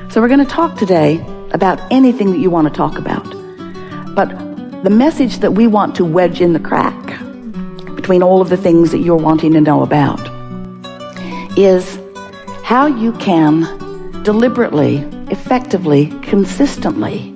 So we're going to talk today about anything that you want to talk about. But the message that we want to wedge in the crack between all of the things that you're wanting to know about is how you can deliberately, effectively, consistently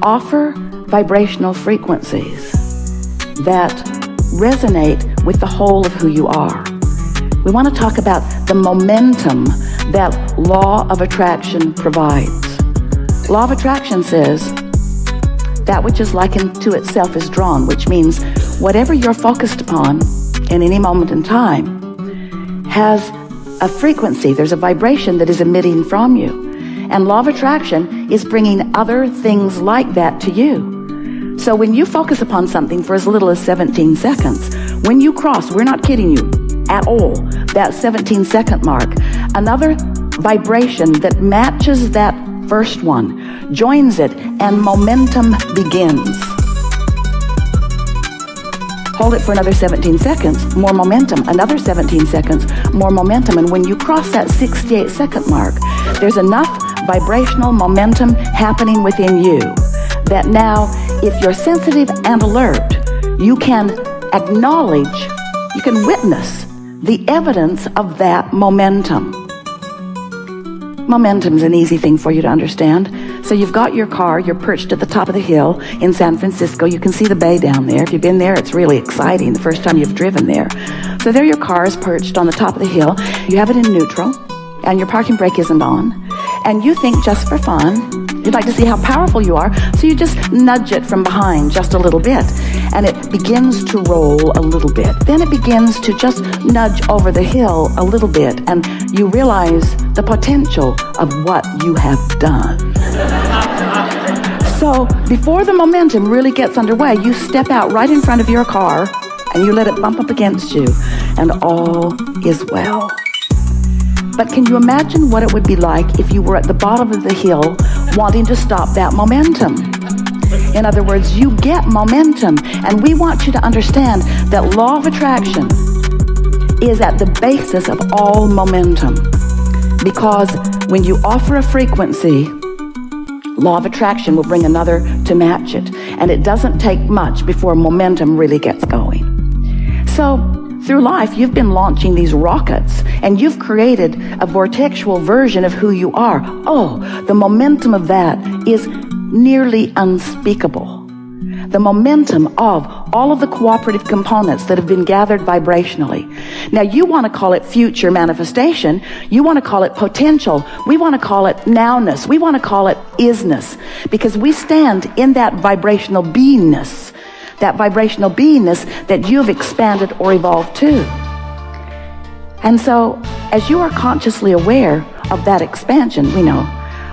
offer vibrational frequencies that resonate with the whole of who you are. We want to talk about the momentum that law of attraction provides. Law of attraction says that which is likened to itself is drawn, which means whatever you're focused upon in any moment in time has a frequency, there's a vibration that is emitting from you. And law of attraction is bringing other things like that to you. So when you focus upon something for as little as 17 seconds, when you cross, we're not kidding you at all, that 17-second mark, another vibration that matches that first one joins it, and momentum begins. Hold it for another 17 seconds, more momentum, another 17 seconds, more momentum. And when you cross that 68-second mark, there's enough vibrational momentum happening within you that now, if you're sensitive and alert, you can acknowledge, you can witness the evidence of that momentum. Momentum's an easy thing for you to understand. So you've got your car, you're perched at the top of the hill in San Francisco. You can see the bay down there. If you've been there, it's really exciting the first time you've driven there. So there your car is perched on the top of the hill. You have it in neutral, and your parking brake isn't on. And you think, just for fun, you'd like to see how powerful you are, so you just nudge it from behind just a little bit, and it begins to roll a little bit. Then it begins to just nudge over the hill a little bit, and you realize the potential of what you have done. So before the momentum really gets underway, you step out right in front of your car, and you let it bump up against you, and all is well. But can you imagine what it would be like if you were at the bottom of the hill wanting to stop that momentum? In other words, you get momentum, and we want you to understand that law of attraction is at the basis of all momentum. Because when you offer a frequency, law of attraction will bring another to match it. And it doesn't take much before momentum really gets going. So through life, you've been launching these rockets, and you've created a vortexual version of who you are. Oh, the momentum of that is nearly unspeakable. The momentum of all of the cooperative components that have been gathered vibrationally. Now, you want to call it future manifestation. You want to call it potential. We want to call it nowness. We want to call it isness, because we stand in that vibrational beingness. That vibrational beingness that you have expanded or evolved to. And so, as you are consciously aware of that expansion, we know,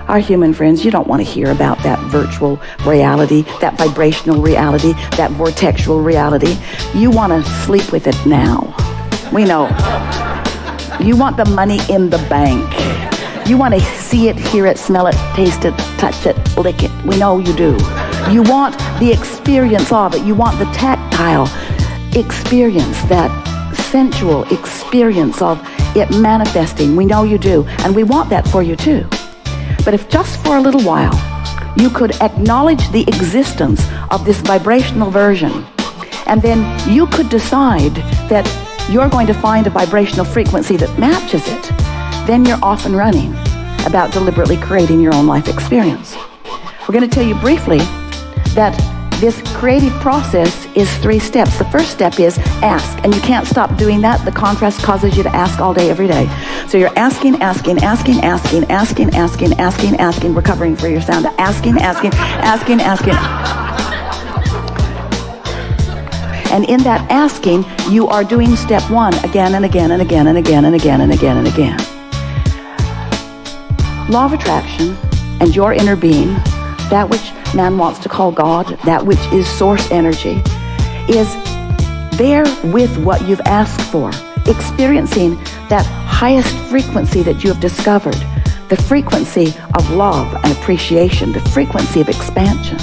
our human friends, you don't want to hear about that virtual reality, that vibrational reality, that vortexual reality. You want to sleep with it now. We know. You want the money in the bank. You want to see it, hear it, smell it, taste it, touch it, lick it. We know you do. You want the experience of it. You want the tactile experience, that sensual experience of it manifesting. We know you do. And we want that for you too. But if just for a little while, you could acknowledge the existence of this vibrational version, and then you could decide that you're going to find a vibrational frequency that matches it, then you're off and running about deliberately creating your own life experience. We're going to tell you briefly that this creative process is 3 steps. The first step is ask, and you can't stop doing that. The contrast causes you to ask all day, every day. So you're asking, recovering for your sound, asking. And in that asking, you are doing step 1 again and again and again and again and again and again and again. Law of attraction and your inner being, that which man wants to call God, that which is source energy, is there with what you've asked for, experiencing that highest frequency that you have discovered, the frequency of love and appreciation, the frequency of expansion.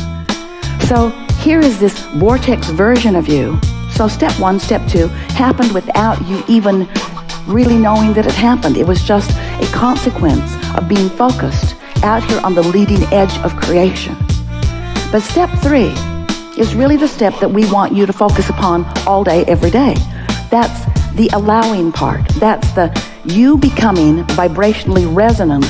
So here is this vortex version of you. So step 1, step 2 happened without you even really knowing that it happened. It was just a consequence of being focused out here on the leading edge of creation. But step 3 is really the step that we want you to focus upon all day, every day. That's the allowing part. That's the you becoming vibrationally resonant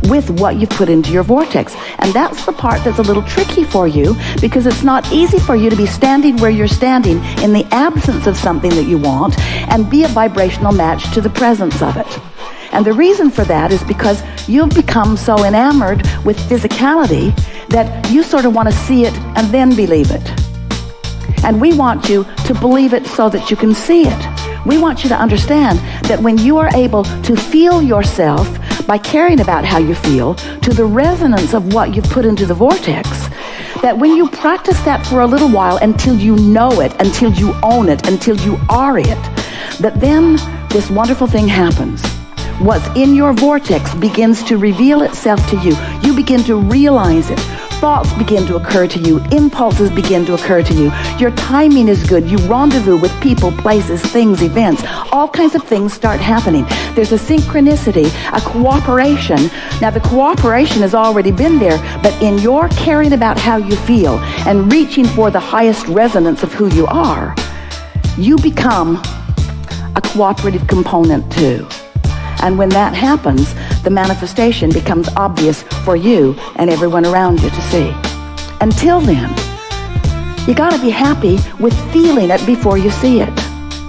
with what you've put into your vortex. And that's the part that's a little tricky for you, because it's not easy for you to be standing where you're standing in the absence of something that you want and be a vibrational match to the presence of it. And the reason for that is because you've become so enamored with physicality that you sort of want to see it and then believe it. And we want you to believe it so that you can see it. We want you to understand that when you are able to feel yourself by caring about how you feel to the resonance of what you've put into the vortex, that when you practice that for a little while until you know it, until you own it, until you are it, that then this wonderful thing happens. What's in your vortex begins to reveal itself to you. You begin to realize it. Thoughts begin to occur to you. Impulses begin to occur to you. Your timing is good. You rendezvous with people, places, things, events. All kinds of things start happening. There's a synchronicity, a cooperation. Now, the cooperation has already been there, but in your caring about how you feel and reaching for the highest resonance of who you are, you become a cooperative component too. And when that happens, the manifestation becomes obvious for you and everyone around you to see. Until then, you got to be happy with feeling it before you see it.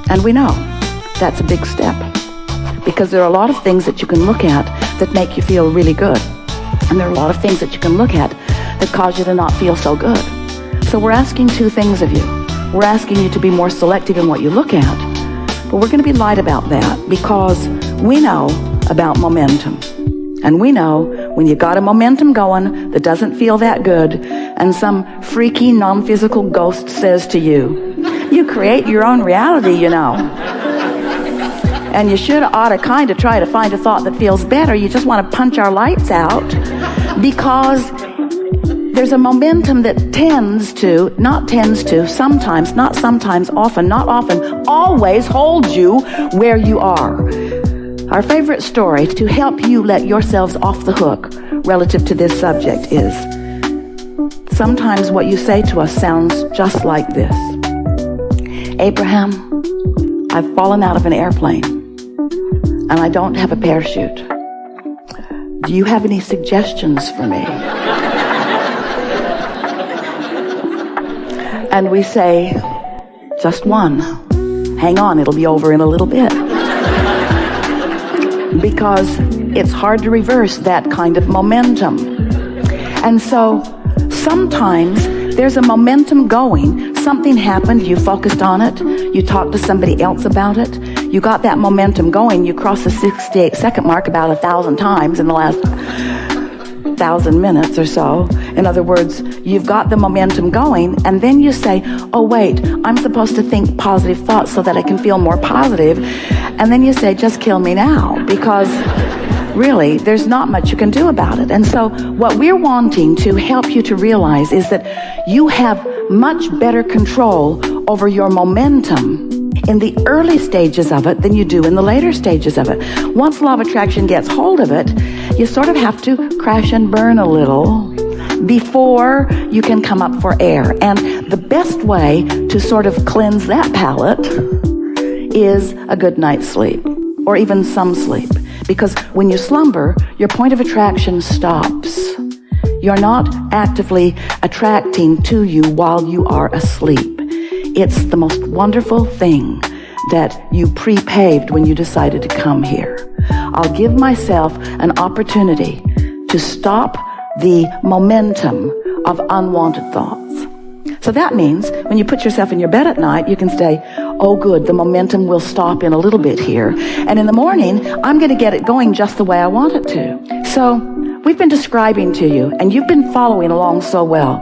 And we know that's a big step, because there are a lot of things that you can look at that make you feel really good. And there are a lot of things that you can look at that cause you to not feel so good. So we're asking 2 things of you. We're asking you to be more selective in what you look at. But we're going to be light about that, because we know about momentum. And we know when you got a momentum going that doesn't feel that good, and some freaky non-physical ghost says to you, you create your own reality, you know. And you ought to kind of try to find a thought that feels better. You just want to punch our lights out, because there's a momentum that often, always holds you where you are. Our favorite story to help you let yourselves off the hook relative to this subject is, sometimes what you say to us sounds just like this. Abraham, I've fallen out of an airplane and I don't have a parachute. Do you have any suggestions for me? And we say, just one. Hang on, it'll be over in a little bit. Because it's hard to reverse that kind of momentum. And so sometimes there's a momentum going. Something happened, you focused on it, you talked to somebody else about it, you got that momentum going, you crossed the 68-second mark about 1,000 times in the last 1,000 minutes or so. In other words, you've got the momentum going, and then you say, oh wait, I'm supposed to think positive thoughts so that I can feel more positive. And then you say, just kill me now, because really, there's not much you can do about it. And so what we're wanting to help you to realize is that you have much better control over your momentum in the early stages of it than you do in the later stages of it. Once law of attraction gets hold of it, you sort of have to crash and burn a little before you can come up for air. And the best way to sort of cleanse that palate is a good night's sleep, or even some sleep. Because when you slumber, your point of attraction stops. You're not actively attracting to you while you are asleep. It's the most wonderful thing that you pre-paved when you decided to come here. I'll give myself an opportunity to stop the momentum of unwanted thoughts. So that means when you put yourself in your bed at night, you can say, oh good, the momentum will stop in a little bit here. And in the morning, I'm going to get it going just the way I want it to. So we've been describing to you, and you've been following along so well,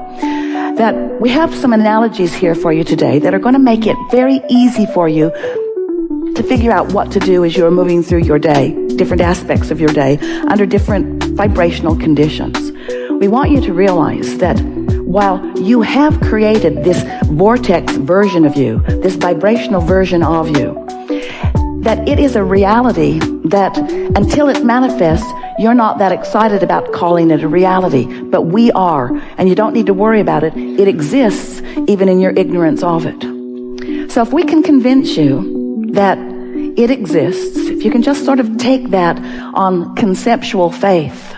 that we have some analogies here for you today that are going to make it very easy for you to figure out what to do as you're moving through your day, different aspects of your day, under different vibrational conditions. We want you to realize that while you have created this vortex version of you, this vibrational version of you, that it is a reality that until it manifests, You're not that excited about calling it a reality, but we are, and you don't need to worry about it. It exists even in your ignorance of it. So if we can convince you that it exists, if you can just sort of take that on conceptual faith,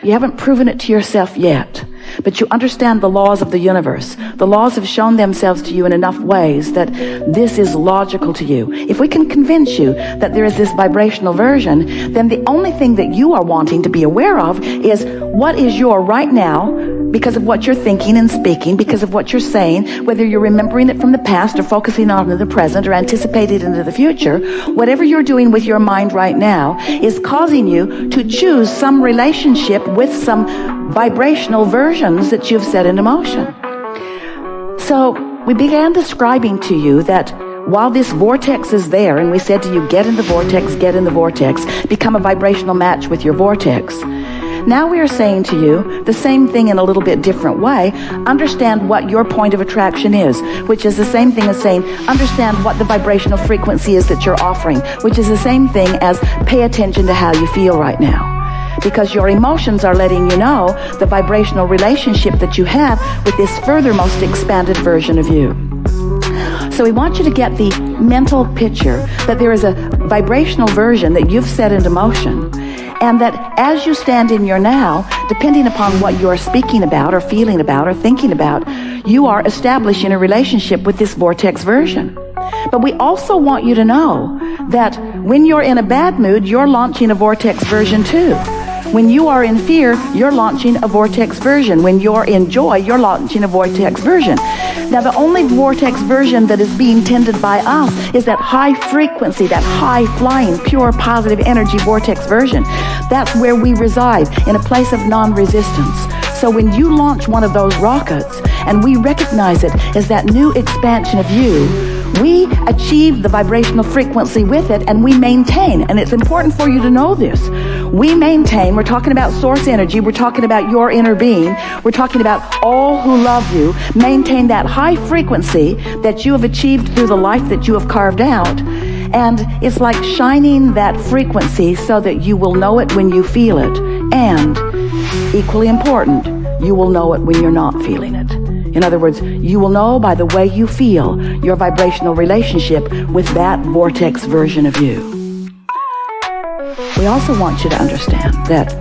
you haven't proven it to yourself yet, but you understand the laws of the universe. The laws have shown themselves to you in enough ways that this is logical to you. If we can convince you that there is this vibrational version, then the only thing that you are wanting to be aware of is what is your right now, because of what you're thinking and speaking, because of what you're saying, whether you're remembering it from the past or focusing on the present or anticipating into the future. Whatever you're doing with your mind right now is causing you to choose some relationship with some vibrational versions that you've set into motion. So we began describing to you that while this vortex is there, and we said to you, get in the vortex, become a vibrational match with your vortex. Now we are saying to you the same thing in a little bit different way. Understand what your point of attraction is, which is the same thing as saying, understand what the vibrational frequency is that you're offering, which is the same thing as pay attention to how you feel right now. Because your emotions are letting you know the vibrational relationship that you have with this furthermost expanded version of you. So we want you to get the mental picture that there is a vibrational version that you've set into motion, and that as you stand in your now, depending upon what you're speaking about or feeling about or thinking about, you are establishing a relationship with this vortex version. But we also want you to know that when you're in a bad mood, you're launching a vortex version too. When you are in fear, you're launching a vortex version. When you're in joy, you're launching a vortex version. Now, the only vortex version that is being tended by us is that high frequency, that high flying, pure positive energy vortex version. That's where we reside, in a place of non-resistance. So when you launch one of those rockets, and we recognize it as that new expansion of you, we achieve the vibrational frequency with it, and we maintain, and it's important for you to know this, we maintain, we're talking about source energy, we're talking about your inner being, we're talking about all who love you, maintain that high frequency that you have achieved through the life that you have carved out. And it's like shining that frequency so that you will know it when you feel it, and equally important, you will know it when you're not feeling it. In other words, you will know by the way you feel your vibrational relationship with that vortex version of you. We also want you to understand that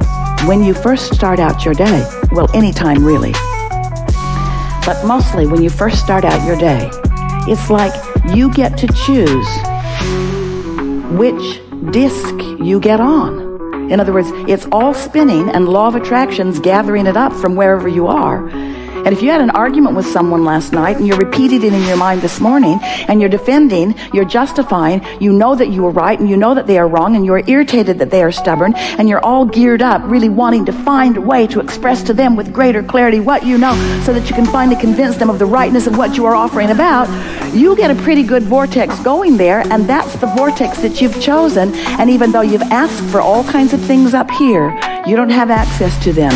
when you first start out your day, well, anytime really, but mostly when you first start out your day, it's like you get to choose which disc you get on. In other words, it's all spinning, and law of attraction's gathering it up from wherever you are. And if you had an argument with someone last night and you're repeating it in your mind this morning, and you're defending, you're justifying, you know that you were right and you know that they are wrong, and you're irritated that they are stubborn, and you're all geared up really wanting to find a way to express to them with greater clarity what you know so that you can finally convince them of the rightness of what you are offering about, you get a pretty good vortex going there, and that's the vortex that you've chosen. And even though you've asked for all kinds of things up here, you don't have access to them.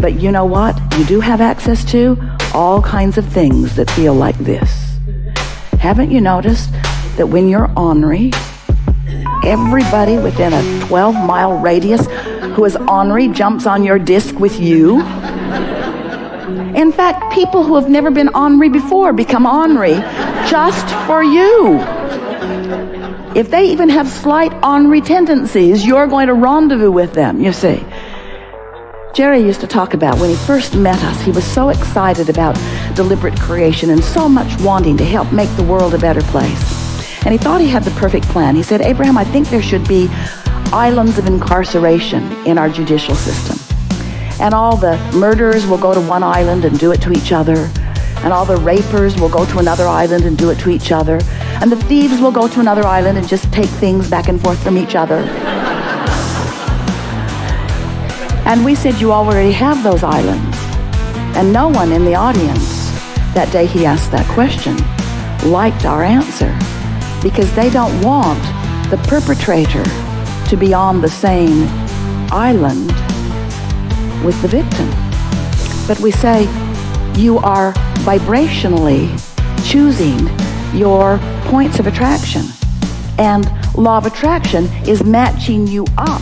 But you know what? You do have access to all kinds of things that feel like this. Haven't you noticed that when you're ornery, everybody within a 12-mile radius who is ornery jumps on your disc with you? In fact, people who have never been ornery before become ornery just for you. If they even have slight ornery tendencies, you're going to rendezvous with them, you see. Jerry used to talk about when he first met us, he was so excited about deliberate creation and so much wanting to help make the world a better place. And he thought he had the perfect plan. He said, Abraham, I think there should be islands of incarceration in our judicial system. And all the murderers will go to one island and do it to each other. And all the rapers will go to another island and do it to each other. And the thieves will go to another island and just take things back and forth from each other. And we said, you already have those islands. And no one in the audience, that day he asked that question, liked our answer, because they don't want the perpetrator to be on the same island with the victim. But we say, you are vibrationally choosing your points of attraction. And law of attraction is matching you up